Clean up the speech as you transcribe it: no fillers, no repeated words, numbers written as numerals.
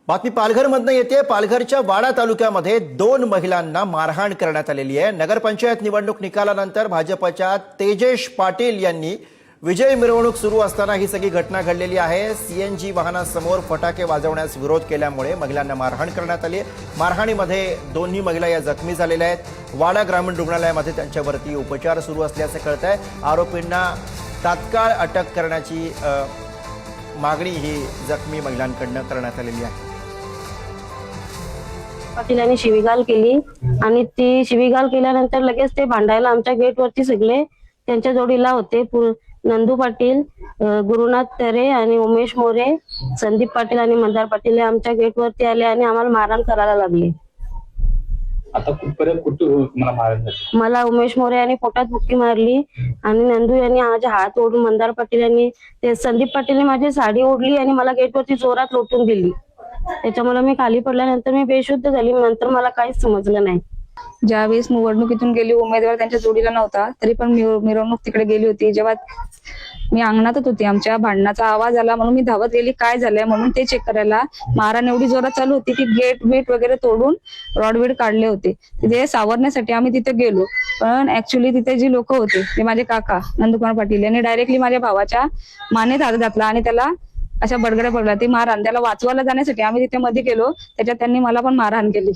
बातमी पालघरमधनं येते। पालघरच्या वाडा तालुक्यामध्ये 2 महिलांना मारहाण करण्यात आलेली आहे। नगरपंचायत निवडणूक निकालानंतर भाजपच्या तेजेश पाटील यांनी विजय मिरवणूक सुरू असताना ही सगळी घटना घडलेली आहे। सीएनजी वाहनासमोर फटाके वाजवण्यास विरोध केल्यामुळे महिलांना मारहाण करण्यात आली। मारहाणीमध्ये दोन्ही महिला या जखमी झालेल्या आहेत। वाडा ग्रामीण रुग्णालयामध्ये त्यांच्यावरती उपचार सुरू असल्याचे कळतंय। आरोपींना तात्काळ अटक करण्याची मागणी ही जखमी महिलांकडून करण्यात आलेली आहे। पाटीलांनी शिवीगाळ केली आणि ती शिवीगाळ केल्यानंतर लगेच ते भांडायला आमच्या गेटवरती सगळे त्यांच्या जोडीला होते। नंदू पाटील, गुरुनाथ तरे आणि उमेश मोरे, संदीप पाटील आणि मंदार पाटील आमच्या गेटवरती आले आणि आम्हाला मारहाण करायला लागले। आता कुठपर्यंत मला मारहाण झाली? मला उमेश मोरे यांनी पोटात बुक्की मारली आणि नंदू यांनी माझे हात ओढून, मंदार पाटील यांनी ते संदीप पाटीलने माझी साडी ओढली आणि मला गेटवरती जोरात लोटून दिली। त्याच्यामुळे मी खाली पडल्यानंतर मी बेशुद्ध झाली। नंतर मला काहीच समजलं नाही। ज्यावेळेस निवडणुकीतून गेली, उमेदवार त्यांच्या जोडीला नव्हता, तरी पण मिरवणूक तिकडे गेली होती। जेव्हा मी अंगणातच होती, आमच्या भांडणाचा आवाज आला म्हणून मी धावत गेली, काय झालंय म्हणून ते चेक करायला। मारहाण एवढी जोरात चालू होती की गेट वगैरे तोडून रॉडवेड काढले होते। तिथे सावरण्यासाठी आम्ही तिथे गेलो, पण ऍक्च्युली तिथे जी लोक होते ते माझे काका नंदकुमार पाटील यांनी डायरेक्टली माझ्या भावाच्या मानेत हात घातला आणि त्याला अशा बडगड्या पडला। ती मारहाण त्याला वाचवायला जाण्यासाठी आम्ही तिथे मध्ये गेलो, त्याच्यात त्यांनी मला पण मारहाण केली।